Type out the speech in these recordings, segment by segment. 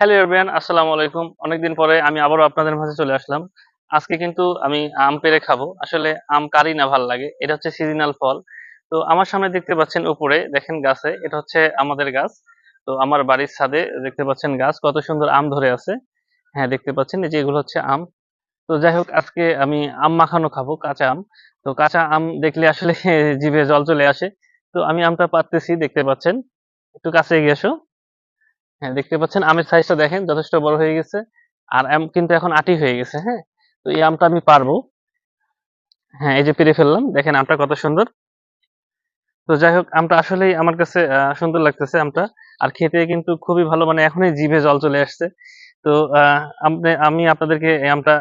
Hello everyone, আসসালামু আলাইকুম। অনেকদিন পরে আমি আবারও আপনাদের মাঝে চলে আসলাম। আজকে কিন্তু আমি আম পেড়ে খাবো। আসলে আম কারই না ভাল লাগে। এটা হচ্ছে সিজনাল ফল। তো আমার সামনে দেখতে পাচ্ছেন উপরে দেখেন গাছে, এটা হচ্ছে আমাদের গাছ। তো আমার বাড়ির ছাদে দেখতে পাচ্ছেন গাছ কত সুন্দর আম ধরে আছে। হ্যাঁ, দেখতে পাচ্ছেন এই যে এগুলো হচ্ছে আম। তো যাই হোক আজকে আমি আম মাখানো খাবো, কাঁচা আম। তো কাঁচা আম দেখলে আসলে জিভে জল চলে আসে। তো আমি আমটা পাড়তেছি, দেখতে পাচ্ছেন। একটু কাছে এগিয়ে এসো। হ্যাঁ, দেখতে পাচ্ছেন আমের সাইজটা দেখেন যথেষ্ট বড় হয়ে গেছে। আর আম কিন্তু এখন আটি হয়ে গেছে, হ্যাঁ? তো এই আমটা আমি পারবো। হ্যাঁ, এই যে পেরে ফেললাম। দেখেন আমটা কত সুন্দর। তো যাই হোক আমটা আসলেই আমার কাছে সুন্দর লাগতেছে আমটা। আর খেতে কিন্তু খুবই ভালো, মানে এখনই জিভে জল চলে আসছে। তো আমি আপনাদেরকে এই আমটা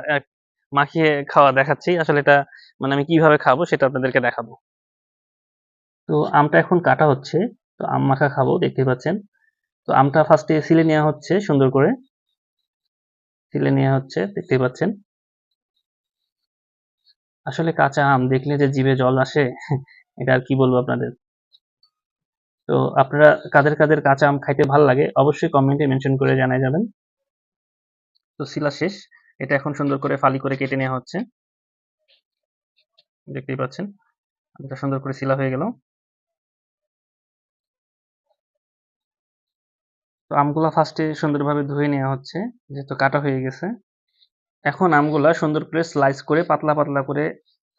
মাখিয়ে খাওয়া দেখাচ্ছি। আসলে এটা মানে আমি কিভাবে খাবো সেটা আপনাদেরকে দেখাবো। তো আমটা এখন কাটা হচ্ছে। তো আম মাখা খাবো, দেখতেই পাচ্ছেন। তো আমটা ফার্স্টে ছিলে নেওয়া হচ্ছে সুন্দর করে। ছিলে নেওয়া হচ্ছে, দেখতেই পাচ্ছেন। আসলে কাঁচা আম দেখলে যে জিভে জল আসে এটা আর কি বলবো আপনাদের। তো আপনারা কাদের কাঁচা আম খাইতে ভাল লাগে অবশ্যই কমেন্টে মেনশন করে জানাই যাবেন। তো ছিলা শেষ। এটা এখন সুন্দর করে ফালি করে কেটে নেওয়া হচ্ছে। দেখতেই পাচ্ছেন আমটা সুন্দর করে ছিলা হয়ে গেল। তো আমগুলা ফার্স্টে সুন্দরভাবে ধুয়ে নেওয়া হচ্ছে, যেহেতু কাটা হয়ে গেছে। এখন আমগুলা সুন্দর করে স্লাইস করে পাতলা পাতলা করে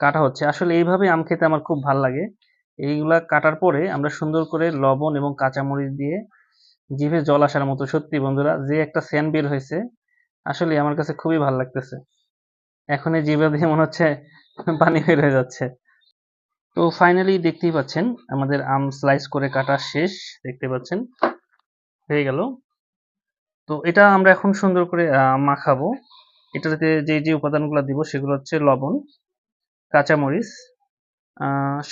কাটা হচ্ছে। আসলে এইভাবে আম খেতে আমার খুব ভাল লাগে। এইগুলা কাটার পরে আমরা সুন্দর করে লবণ এবং কাঁচামরিচ দিয়ে জিভে জল আসার মতো, সত্যি বন্ধুরা যে একটা সেন্ট বের হয়েছে, আসলে আমার কাছে খুবই ভালো লাগতেছে। এখন এই জিভে দিয়ে মনে হচ্ছে পানি বের হয়ে যাচ্ছে। তো ফাইনালি দেখতেই পাচ্ছেন আমাদের আম স্লাইস করে কাটা শেষ। দেখতে পাচ্ছেন হয়ে গেল। তো এটা আমরা এখন সুন্দর করে মাখাবো। এটাতে যে উপাদানগুলো দিব সেগুলো হচ্ছে লবণ, কাঁচামরিচ,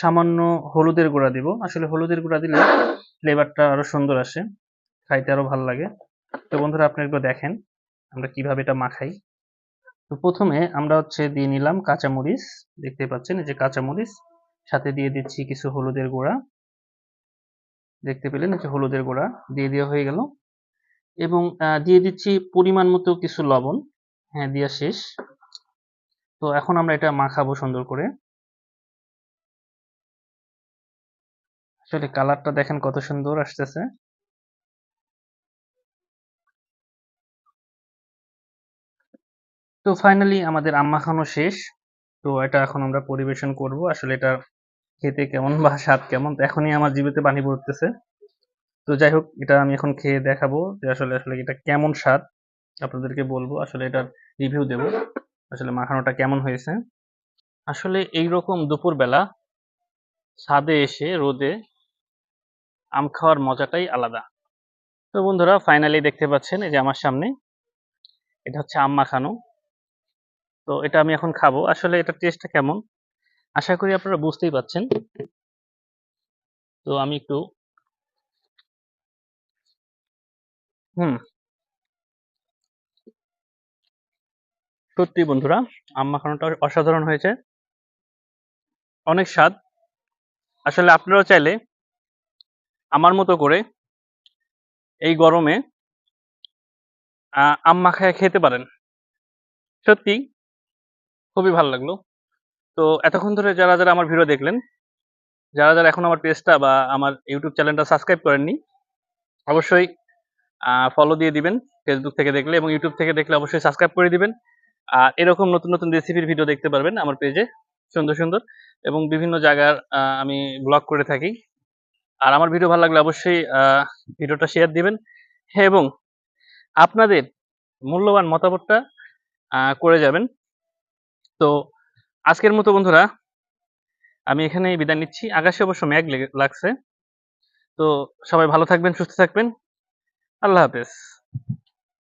সামান্য হলুদের গুঁড়া দিব। আসলে হলুদের গুঁড়া দিলে ফ্লেভারটা আরো সুন্দর আসে, খাইতে আরো ভালো লাগে। তো বন্ধুরা আপনি একবার দেখেন আমরা কিভাবে এটা মাখাই। তো প্রথমে আমরা হচ্ছে দিয়ে নিলাম কাঁচামরিচ। দেখতে পাচ্ছেন এই যে কাঁচামরিচ, সাথে দিয়ে দিচ্ছি কিছু হলুদের গুঁড়া। দেখতে পেলেন এই যে হলুদের গুঁড়া দিয়ে দেওয়া হয়ে গেল। এবং দিয়ে দিচ্ছি পরিমাণ মতো কিছু লবণ। হ্যাঁ, দেওয়া শেষ। তো এখন আমরা এটা মাখাবো সুন্দর করে। আসলে কালারটা দেখেন কত সুন্দর আসতেছে। তো ফাইনালি আমাদের আম মাখানো শেষ। তো এটা এখন আমরা পরিবেশন করব। আসলে এটা খেতে কেমন বা স্বাদ কেমন, তো এখনই আমার জিভেতে পানি পড়তেছে। তো যাই হোক এটা আমি এখন খেয়ে দেখাবো যে আসলে আসলে এটা কেমন স্বাদ। আপনাদেরকে বলবো, আসলে এটার রিভিউ দেব আসলে মাখানোটা কেমন হয়েছে। আসলে এইরকম দুপুরবেলা ছাদে এসে রোদে আম খাওয়ার মজাটাই আলাদা। তো বন্ধুরা ফাইনালি দেখতে পাচ্ছেন এই যে আমার সামনে এটা হচ্ছে আম মাখানো। তো এটা আমি এখন খাবো। আসলে এটার টেস্টটা কেমন আশা করি আপনারা বুঝতেই পাচ্ছেন। তো আমি একটু হুম, সত্যি বন্ধুরা আম মাখানোটা অসাধারণ হয়েছে, অনেক স্বাদ। আসলে আপনারাও চাইলে আমার মতো করে এই গরমে আম মাখায় খেতে পারেন। সত্যি খুবই ভালো লাগলো। তো এতক্ষণ ধরে যারা আমার ভিডিও দেখলেন, যারা এখনো আমার পেজটা বা আমার ইউটিউব চ্যানেলটা সাবস্ক্রাইব করেননি, অবশ্যই ফলো দিয়ে দিবেন ফেসবুক থেকে দেখলে, এবং ইউটিউব থেকে দেখলে অবশ্যই সাবস্ক্রাইব করে দিবেন। আর এরকম নতুন রেসিপির ভিডিও দেখতে পারবেন আমার পেজে, সুন্দর এবং বিভিন্ন জায়গার আমি ব্লগ করে থাকি। আর আমার ভিডিও ভালো লাগলে অবশ্যই ভিডিওটা শেয়ার দিবেন। হ্যাঁ, এবং আপনাদের মূল্যবান মতামতটা করে যাবেন। তো আজকের মতো বন্ধুরা আমি এখানেই বিদায় নিচ্ছি। আকাশে অবশ্য মেঘ লাগছে। তো সবাই ভালো থাকবেন, সুস্থ থাকবেন। আল্লাহ হাফেজ।